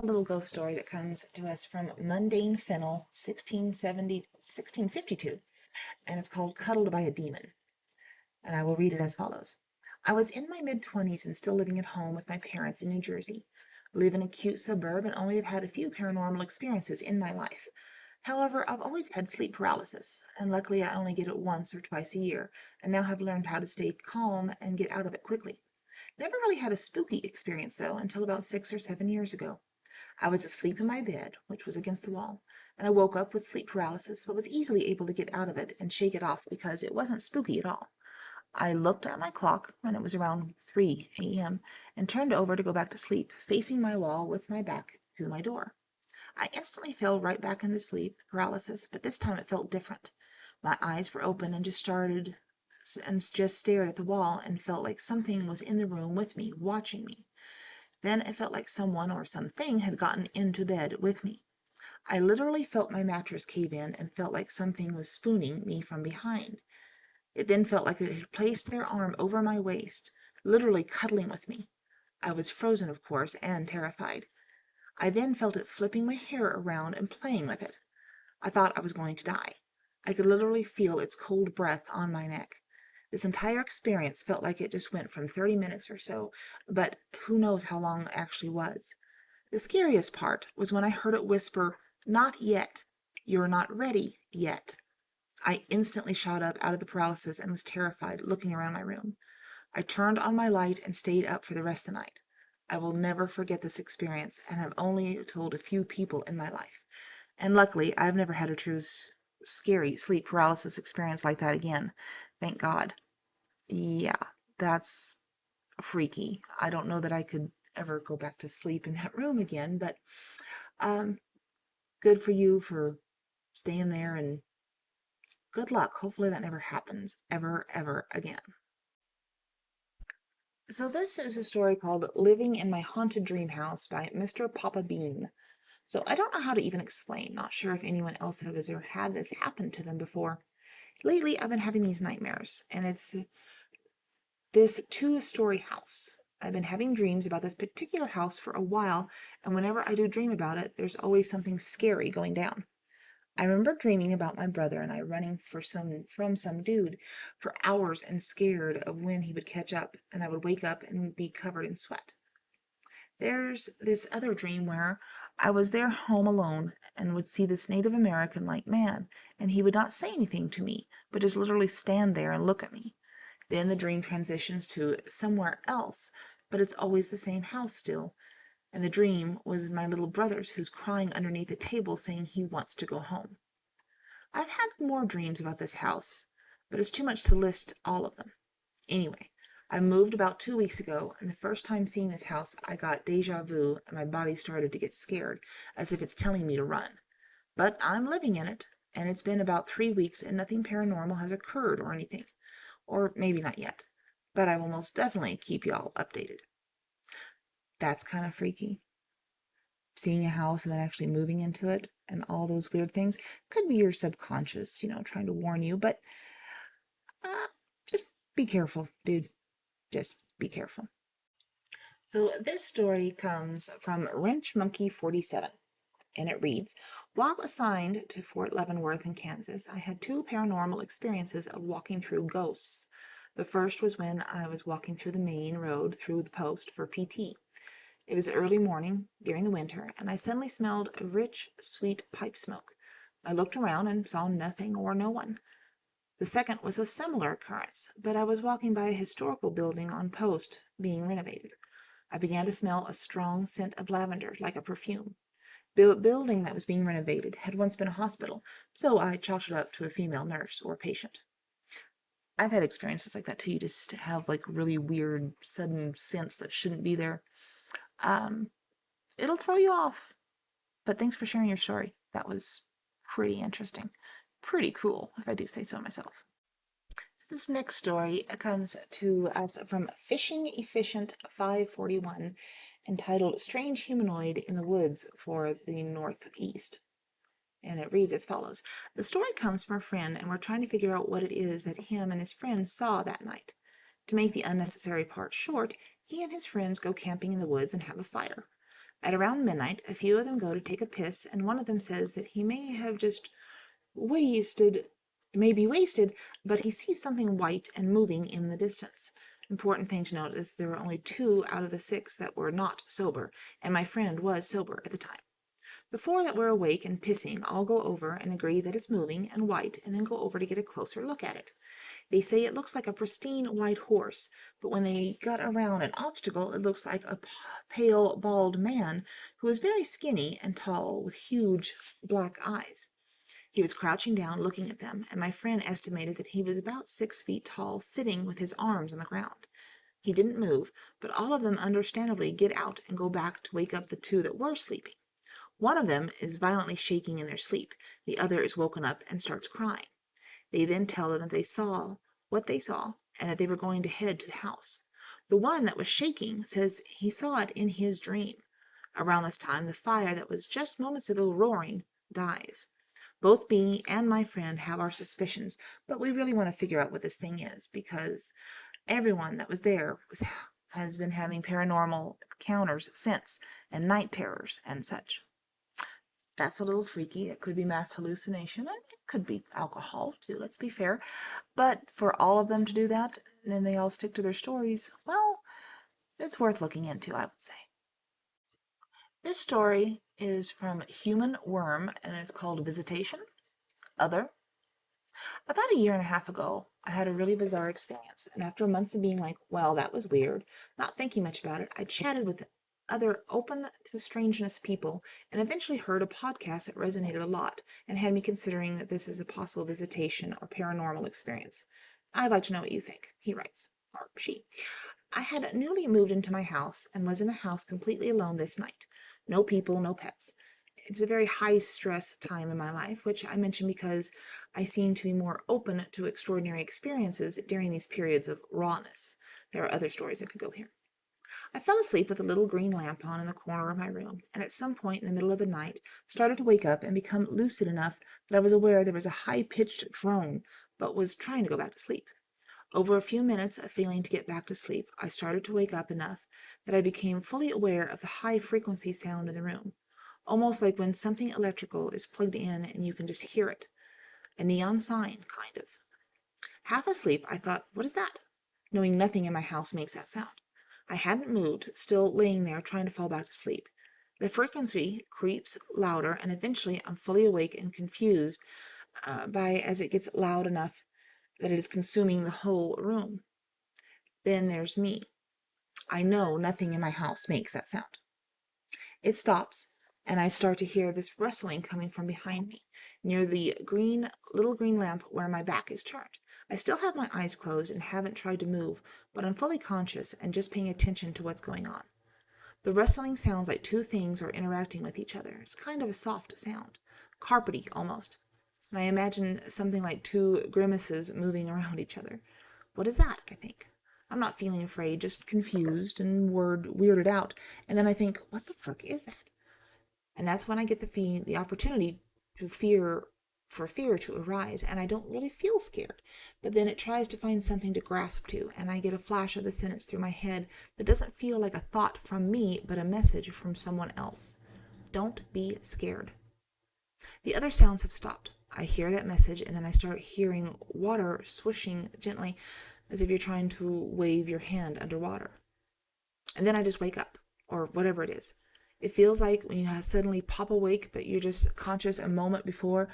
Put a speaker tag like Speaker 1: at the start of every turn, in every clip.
Speaker 1: A little ghost story that comes to us from Mundane Fennel, 1652, and it's called Cuddled by a Demon. And I will read it as follows. I was in my mid-20s and still living at home with my parents in New Jersey. I live in a cute suburb and only have had a few paranormal experiences in my life. However, I've always had sleep paralysis, and luckily I only get it once or twice a year, and now have learned how to stay calm and get out of it quickly. Never really had a spooky experience, though, until about 6 or 7 years ago. I was asleep in my bed, which was against the wall, and I woke up with sleep paralysis, but was easily able to get out of it and shake it off because it wasn't spooky at all. I looked at my clock when it was around 3 a.m. and turned over to go back to sleep, facing my wall with my back to my door. I instantly fell right back into sleep paralysis, but this time it felt different. My eyes were open and just stared at the wall and felt like something was in the room with me, watching me. Then it felt like someone or something had gotten into bed with me. I literally felt my mattress cave in and felt like something was spooning me from behind. It then felt like it had placed their arm over my waist, literally cuddling with me. I was frozen, of course, and terrified. I then felt it flipping my hair around and playing with it. I thought I was going to die. I could literally feel its cold breath on my neck. This entire experience felt like it just went from 30 minutes or so, but who knows how long it actually was. The scariest part was when I heard it whisper, "Not yet. You're not ready yet." I instantly shot up out of the paralysis and was terrified, looking around my room. I turned on my light and stayed up for the rest of the night. I will never forget this experience and have only told a few people in my life. And luckily, I've never had a true scary sleep paralysis experience like that again. Thank God. Yeah, that's freaky. I don't know that I could ever go back to sleep in that room again, but um, good for you for staying there and good luck. Hopefully that never happens ever again. So this is a story called Living in My Haunted Dream House by Mr. Papa Bean. So I don't know how to even explain. Not sure if anyone else has ever had this happen to them before. Lately, I've been having these nightmares, and it's this two-story house. I've been having dreams about this particular house for a while, and whenever I do dream about it, there's always something scary going down. I remember dreaming about my brother and I running from some dude for hours and scared of when he would catch up, and I would wake up and be covered in sweat. There's this other dream where I was there home alone and would see this Native American-like man, and he would not say anything to me, but just literally stand there and look at me. Then the dream transitions to somewhere else, but it's always the same house still. And the dream was my little brother's, who's crying underneath the table saying he wants to go home. I've had more dreams about this house, but it's too much to list all of them. Anyway, I moved about 2 weeks ago, and the first time seeing this house, I got deja vu and my body started to get scared, as if it's telling me to run. But I'm living in it, and it's been about 3 weeks and nothing paranormal has occurred or anything. Or maybe not yet, but I will most definitely keep y'all updated. That's kind of freaky. Seeing a house and then actually moving into it and all those weird things could be your subconscious, trying to warn you, but just be careful, dude. Just be careful. So this story comes from Wrench Monkey 47, and it reads, while assigned to Fort Leavenworth in Kansas, I had two paranormal experiences of walking through ghosts. The first was when I was walking through the main road through the post for PT. It was early morning during the winter, and I suddenly smelled a rich, sweet pipe smoke. I looked around and saw nothing or no one. The second was a similar occurrence, but I was walking by a historical building on post being renovated. I began to smell a strong scent of lavender, like a perfume. The building that was being renovated had once been a hospital, so I chalked it up to a female nurse or patient. I've had experiences like that too. You just have like really weird, sudden scents that shouldn't be there. Um, it'll throw you off. But thanks for sharing your story. That was pretty interesting. Pretty cool, if I do say so myself. So this next story comes to us from Fishing Efficient 541, entitled Strange Humanoid in the Woods for the Northeast. And it reads as follows. The story comes from a friend, and we're trying to figure out what it is that him and his friends saw that night. To make the unnecessary part short, he and his friends go camping in the woods and have a fire. At around midnight, a few of them go to take a piss, and one of them says that he may have just wasted, may be wasted, but he sees something white and moving in the distance. Important thing to note is there were only 2 out of the 6 that were not sober, and my friend was sober at the time. The 4 that were awake and pissing all go over and agree that it's moving and white, and then go over to get a closer look at it. They say it looks like a pristine white horse, but when they got around an obstacle, it looks like a pale, bald man who is very skinny and tall with huge black eyes. He was crouching down looking at them, and my friend estimated that he was about 6 feet tall, sitting with his arms on the ground. He didn't move, but all of them understandably get out and go back to wake up the 2 that were sleeping. One of them is violently shaking in their sleep. The other is woken up and starts crying. They then tell them that they saw what they saw and that they were going to head to the house. The one that was shaking says he saw it in his dream. Around this time, the fire that was just moments ago roaring dies. Both me and my friend have our suspicions, but we really want to figure out what this thing is because everyone that was there has been having paranormal encounters since, and night terrors and such. That's a little freaky. It could be mass hallucination, and it could be alcohol too, let's be fair. But for all of them to do that, and they all stick to their stories, well, it's worth looking into, I would say. This story is from Human Worm, and it's called Visitation. Other. About a year and a half ago, I had a really bizarre experience, and after months of being like, well, that was weird, not thinking much about it, I chatted with other open to strangeness people and eventually heard a podcast that resonated a lot and had me considering that this is a possible visitation or paranormal experience. I'd like to know what you think, he writes, or she. I had newly moved into my house and was in the house completely alone this night. No people, no pets. It was a very high-stress time in my life, which I mention because I seem to be more open to extraordinary experiences during these periods of rawness. There are other stories that could go here. I fell asleep with a little green lamp on in the corner of my room, and at some point in the middle of the night started to wake up and become lucid enough that I was aware there was a high-pitched drone, but was trying to go back to sleep. Over a few minutes of failing to get back to sleep, I started to wake up enough that I became fully aware of the high-frequency sound in the room, almost like when something electrical is plugged in and you can just hear it. A neon sign, kind of. Half asleep, I thought, what is that? Knowing nothing in my house makes that sound. I hadn't moved, still laying there trying to fall back to sleep. The frequency creeps louder, and eventually I'm fully awake and confused as it gets loud enough that it is consuming the whole room. Then there's me. I know nothing in my house makes that sound. It stops, and I start to hear this rustling coming from behind me, near the little green lamp where my back is turned. I still have my eyes closed and haven't tried to move, but I'm fully conscious and just paying attention to what's going on. The rustling sounds like 2 things are interacting with each other. It's kind of a soft sound, carpety almost. And I imagine something like 2 grimaces moving around each other. What is that? I think. I'm not feeling afraid, just confused and weirded out. And then I think, what the fuck is that? And that's when I get the opportunity to fear to arise, and I don't really feel scared. But then it tries to find something to grasp to, and I get a flash of the sentence through my head that doesn't feel like a thought from me, but a message from someone else. Don't be scared. The other sounds have stopped. I hear that message, and then I start hearing water swishing gently as if you're trying to wave your hand underwater. And then I just wake up, or whatever it is. It feels like when you suddenly pop awake, but you're just conscious a moment before.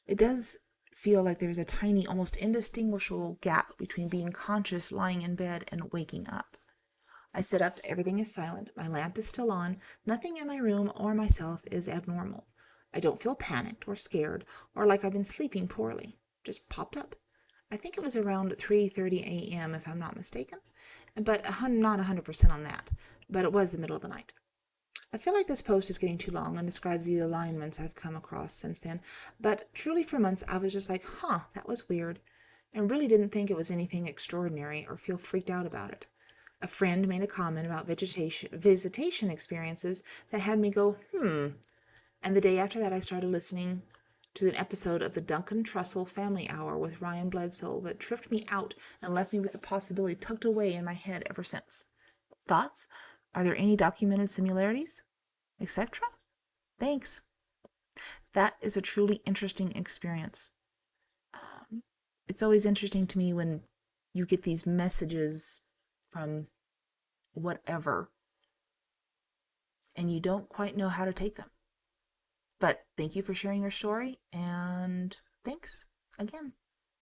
Speaker 1: It does feel like there's a tiny, almost indistinguishable gap between being conscious lying in bed and waking up. I sit up, everything is silent, my lamp is still on, nothing in my room or myself is abnormal. I don't feel panicked or scared or like I've been sleeping poorly. Just popped up. I think it was around 3:30 a.m. if I'm not mistaken, but I'm not 100% on that, but it was the middle of the night. I feel like this post is getting too long and describes the alignments I've come across since then, but truly for months I was just like, that was weird, and really didn't think it was anything extraordinary or feel freaked out about it. A friend made a comment about visitation experiences that had me go, and the day after that I started listening to an episode of the Duncan Trussell Family Hour with Ryan Bledsoe that tripped me out and left me with the possibility tucked away in my head ever since. Thoughts? Are there any documented similarities? etc. Thanks. That is a truly interesting experience. Um, it's always interesting to me when you get these messages from whatever and you don't quite know how to take them. But thank you for sharing your story, and thanks again.